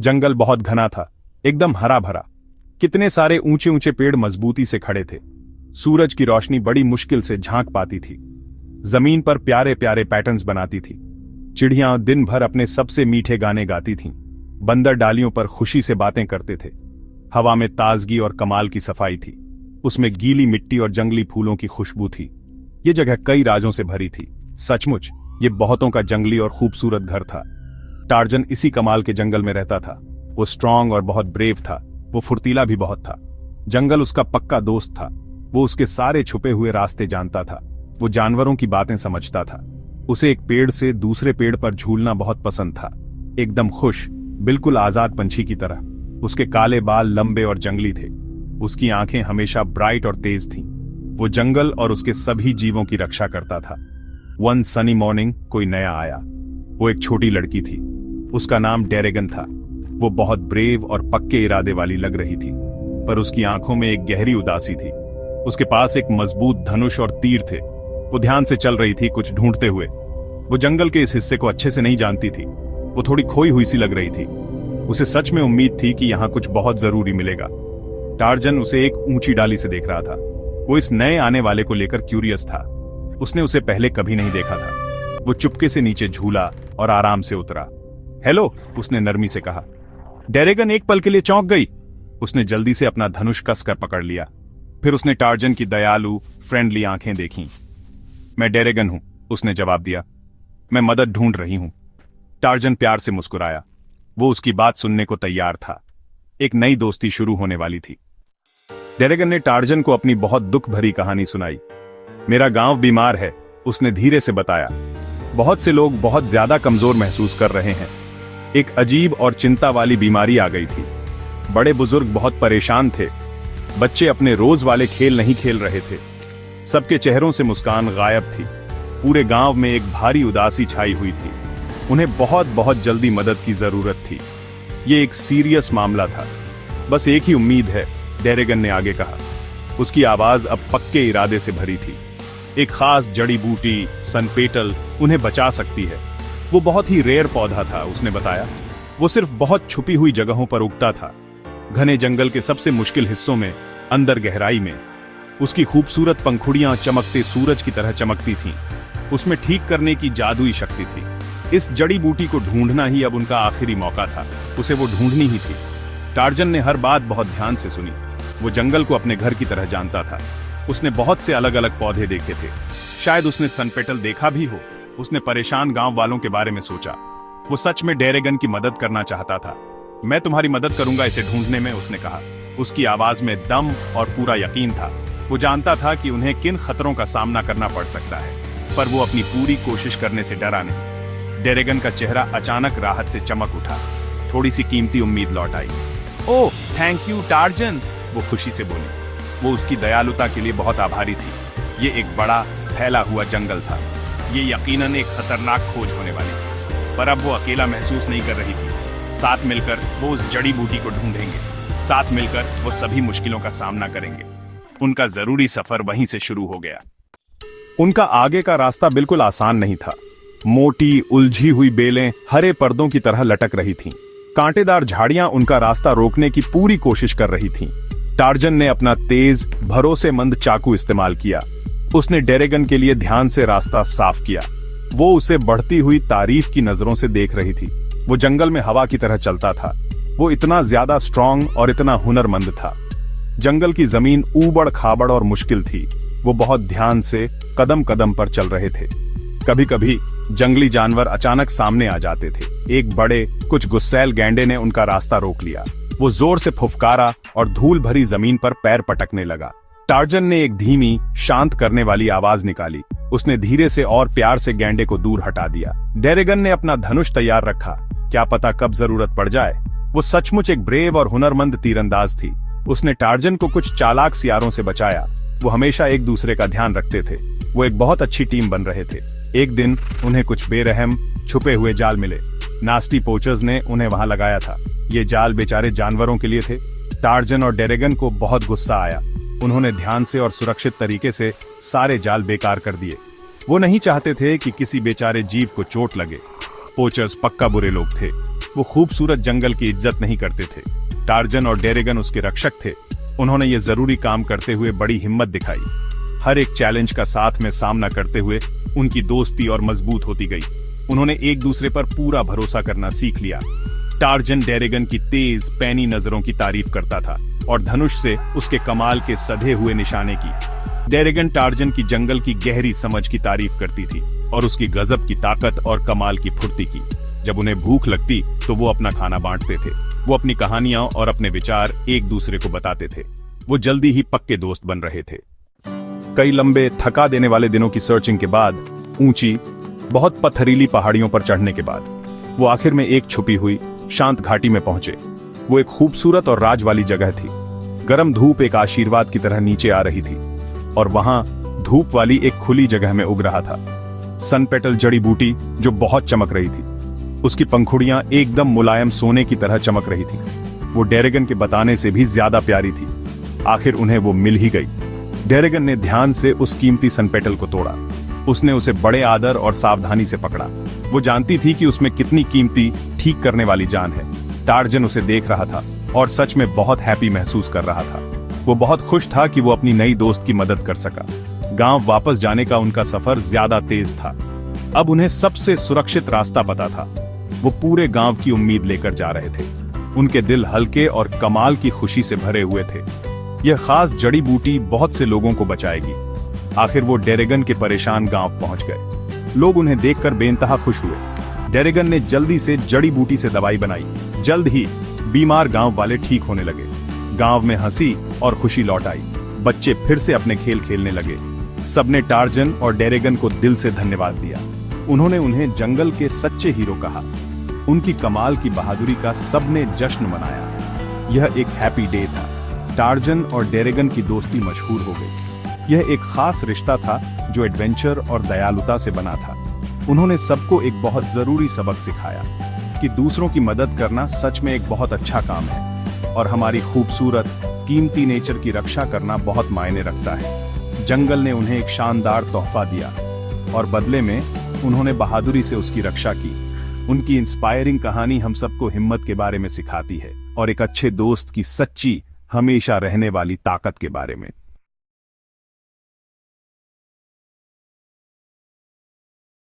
जंगल बहुत घना था, एकदम हरा भरा। कितने सारे ऊंचे ऊंचे पेड़ मजबूती से खड़े थे। सूरज की रोशनी बड़ी मुश्किल से झांक पाती थी। जमीन पर प्यारे प्यारे पैटर्न्स बनाती थी। चिड़ियां दिन भर अपने सबसे मीठे गाने गाती थीं। बंदर डालियों पर खुशी से बातें करते थे। हवा में ताजगी और कमाल की सफाई थी। उसमें गीली मिट्टी और जंगली फूलों की खुशबू थी। ये जगह कई राजों से भरी थी। सचमुच ये बहुतों का जंगली और खूबसूरत घर था। टार्जन इसी कमाल के जंगल में रहता था। वो स्ट्रांग और बहुत ब्रेव था। वो फुर्तीला भी बहुत था। जंगल उसका पक्का दोस्त था। वो उसके सारे छुपे हुए रास्ते जानता था। वो जानवरों की बातें समझता था। उसे एक पेड़ से दूसरे पेड़ पर झूलना बहुत पसंद था, एकदम खुश, बिल्कुल आजाद पंछी की तरह। उसके काले बाल लंबे और जंगली थे। उसकी आंखें हमेशा ब्राइट और तेज थीं। वो जंगल और उसके सभी जीवों की रक्षा करता था। वन सनी मॉर्निंग कोई नया आया। वो एक छोटी लड़की थी। उसका नाम डेरेगन था। वो बहुत ब्रेव और पक्के इरादे वाली लग रही थी, पर उसकी आंखों में एक गहरी उदासी थी। उसके पास एक मजबूत धनुष और तीर थे। वो ध्यान से चल रही थी, कुछ ढूंढते हुए। वो जंगल के इस हिस्से को अच्छे से नहीं जानती थी। वो थोड़ी खोई हुई सी लग रही थी। उसे सच में उम्मीद थी कि यहां कुछ बहुत जरूरी मिलेगा। टार्जन उसे एक ऊंची डाली से देख रहा था। वो इस नए आने वाले को लेकर क्यूरियस था। उसने उसे पहले कभी नहीं देखा था। वो चुपके से नीचे झूला और आराम से उतरा। हेलो, उसने नरमी से कहा। डेरेगन एक पल के लिए चौंक गई। उसने जल्दी से अपना धनुष कसकर पकड़ लिया। फिर उसने टार्जन की दयालु, फ्रेंडली आंखें देखीं। मैं डेरेगन हूं, उसने जवाब दिया। मैं मदद ढूंढ रही हूं। टार्जन प्यार से मुस्कुराया। वो उसकी बात सुनने को तैयार था। एक नई दोस्ती शुरू होने वाली थी। डेरेगन ने टार्जन को अपनी बहुत दुख भरी कहानी सुनाई। मेरा गांव बीमार है, उसने धीरे से बताया। बहुत से लोग बहुत ज्यादा कमजोर महसूस कर रहे हैं। एक अजीब और चिंता वाली बीमारी आ गई थी। बड़े बुजुर्ग बहुत परेशान थे। बच्चे अपने रोज वाले खेल नहीं खेल रहे थे। सबके चेहरों से मुस्कान गायब थी। पूरे गांव में एक भारी उदासी छाई हुई थी। उन्हें बहुत बहुत जल्दी मदद की जरूरत थी। ये एक सीरियस मामला था। बस एक ही उम्मीद है, डेरेगन ने आगे कहा। उसकी आवाज अब पक्के इरादे से भरी थी। एक खास जड़ी बूटी, सनपेटल, उन्हें बचा सकती है। वो बहुत ही रेयर पौधा था, उसने बताया। वो सिर्फ बहुत छुपी हुई जगहों पर उगता था, घने जंगल के सबसे मुश्किल हिस्सों में, अंदर गहराई में। उसकी खूबसूरत पंखुड़ियां चमकते सूरज की तरह चमकती थीं। उसमें ठीक करने की जादुई शक्ति थी। इस जड़ी बूटी को ढूंढना ही अब उनका आखिरी मौका था। उसे वो ढूंढनी ही थी। टार्जन ने हर बात बहुत ध्यान से सुनी। वो जंगल को अपने घर की तरह जानता था। उसने बहुत से अलग अलग पौधे देखे थे। शायद उसने सनपेटल देखा भी हो। उसने परेशान गांव वालों के बारे में सोचा। वो सच में डेरेगन की मदद करना चाहता था। मैं तुम्हारी मदद करूंगा इसे ढूंढने में, उसने कहा। उसकी आवाज में दम और पूरा यकीन था। वो जानता था कि उन्हें किन खतरों का सामना करना पड़ सकता है, पर वो अपनी पूरी कोशिश करने से डरा नहीं। डेरेगन का चेहरा अचानक राहत से चमक उठा। थोड़ी सी कीमती उम्मीद लौट आई। ओह, थैंक यू टार्जन, वो खुशी से बोली। वो उसकी दयालुता के लिए बहुत आभारी थी। ये एक बड़ा फैला हुआ जंगल था। ये यकीनन एक खतरनाक खोज होने वाली थी, पर अब वो अकेला महसूस नहीं कर रही थी। साथ मिलकर वो उस जड़ी बूटी को ढूंढेंगे। साथ मिलकर वो सभी मुश्किलों का सामना करेंगे। उनका जरूरी सफर वहीं से शुरू हो गया। उनका आगे का रास्ता बिल्कुल आसान नहीं था। मोटी, उलझी हुई बेलें हरे पर्दों की तरह लटक रही थीं। कांटेदार झाड़ियां उनका रास्ता रोकने की पूरी कोशिश कर रही थीं। टार्जन ने अपना तेज, भरोसेमंद चाकू इस्तेमाल किया। उसने डेरेगन के लिए ध्यान से रास्ता साफ किया। वो उसे बढ़ती हुई तारीफ की नजरों से देख रही थी। वो जंगल में हवा की तरह चलता था। वो इतना ज्यादा स्ट्रांग और इतना हुनरमंद था। जंगल की जमीन ऊबड़ खाबड़ और मुश्किल थी। वो बहुत ध्यान से कदम कदम पर चल रहे थे। कभी कभी जंगली जानवर अचानक सामने आ जाते थे। एक बड़े, कुछ गुस्सैल गैंडे ने उनका रास्ता रोक लिया। वो जोर से फुफकारा और धूल भरी जमीन पर पैर पटकने लगा। टार्जन ने एक धीमी, शांत करने वाली आवाज निकाली। उसने धीरे से और प्यार से गैंडे को दूर हटा दिया। डेरेगन ने अपना धनुष तैयार रखा। क्या पता कब जरूरत पड़ जाए। वो सचमुच एक ब्रेव और हुनरमंद तीरंदाज थी। उसने टार्जन को कुछ चालाक सियारों से बचाया। वो हमेशा एक दूसरे का ध्यान रखते थे। वो एक बहुत अच्छी टीम बन रहे थे। एक दिन उन्हें कुछ बेरहम, छुपे हुए जाल मिले। नास्टी पोचर्स ने उन्हें वहां लगाया था। ये जाल बेचारे जानवरों के लिए थे। टार्जन और डेरेगन को बहुत गुस्सा आया। उन्होंने ध्यान से और सुरक्षित तरीके से सारे जाल बेकार कर दिए। वो नहीं चाहते थे कि किसी बेचारे जीव को चोट लगे। पोचर्स पक्का बुरे लोग थे। वो खूबसूरत जंगल की इज्जत नहीं करते थे। टार्जन और डेरेगन उसके रक्षक थे। उन्होंने ये जरूरी काम करते हुए बड़ी हिम्मत दिखाई। हर एक चैलेंज का साथ में सामना करते हुए उनकी दोस्ती और मजबूत होती गई। उन्होंने एक दूसरे पर पूरा भरोसा करना सीख लिया। टार्जन डेरेगन की तेज पैनी नजरों की तारीफ करता था और धनुष से उसके कमाल के सधे हुए निशाने की। डेरेगन टार्जन की जंगल की गहरी समझ की तारीफ करती थी और उसकी गजब की ताकत और कमाल की फुर्ती की। जब उन्हें भूख लगती तो वो अपना खाना बांटते थे। वो अपनी कहानियां और अपने विचार एक दूसरे को बताते थे। वो जल्दी ही पक्के दोस्त बन रहे थे। कई लंबे थका देने वाले दिनों की सर्चिंग के बाद, ऊंची बहुत पथरीली पहाड़ियों पर चढ़ने के बाद, वो आखिर में एक छुपी हुई शांत घाटी में पहुंचे। वो एक खूबसूरत और राज वाली जगह थी। गर्म धूप एक आशीर्वाद की तरह नीचे आ रही थी और वहां धूप वाली एक खुली जगह में उग रहा था सनपेटल जड़ी बूटी जो बहुत चमक रही थी। उसकी पंखुड़ियां एकदम मुलायम सोने की तरह चमक रही थी। वो डेरेगन के बताने से भी ज्यादा प्यारी थी। आखिर उन्हें वो मिल ही गई। डेरेगन ने ध्यान से उस कीमती सनपेटल को तोड़ा। उसने उसे बड़े आदर और सावधानी से पकड़ा। वो जानती थी कि उसमें कितनी कीमती, ठीक करने वाली जान है। टार्जन उसे देख रहा था और सच में बहुत हैप्पी महसूस कर रहा था। वो बहुत खुश था कि वो अपनी नई दोस्त की मदद कर सका। गांव वापस जाने का उनका सफर ज्यादा तेज था। अब उन्हें सबसे सुरक्षित रास्ता पता था। वो पूरे गांव की उम्मीद लेकर जा रहे थे। उनके दिल हल्के और कमाल की खुशी से भरे हुए थे। यह खास जड़ी बूटी बहुत से लोगों को बचाएगी। आखिर वो डेरेगन के परेशान गांव पहुंच गए। लोग उन्हें देखकर बेइंतहा खुश हुए। डेरेगन ने जल्दी से जड़ी बूटी से दवाई बनाई। जल्द ही बीमार गांव वाले ठीक होने लगे। गांव में हंसी और खुशी लौट आई। बच्चे फिर से अपने खेल खेलने लगे। सबने टार्जन और डेरेगन को दिल से धन्यवाद दिया। उन्होंने उन्हें जंगल के सच्चे हीरो कहा। उनकी कमाल की बहादुरी का सबने जश्न मनाया। यह एक हैप्पी डे था। टार्जन और डेरेगन की दोस्ती मशहूर हो गई। यह एक खास रिश्ता था जो एडवेंचर और दयालुता से बना था। उन्होंने सबको एक बहुत जरूरी सबक सिखाया कि दूसरों की मदद करना सच में एक बहुत अच्छा काम है और हमारी खूबसूरत, कीमती नेचर की रक्षा करना बहुत मायने रखता है। जंगल ने उन्हें एक शानदार तोहफा दिया और बदले में उन्होंने बहादुरी से उसकी रक्षा की। उनकी इंस्पायरिंग कहानी हम सबको हिम्मत के बारे में सिखाती है और एक अच्छे दोस्त की सच्ची, हमेशा रहने वाली ताकत के बारे में।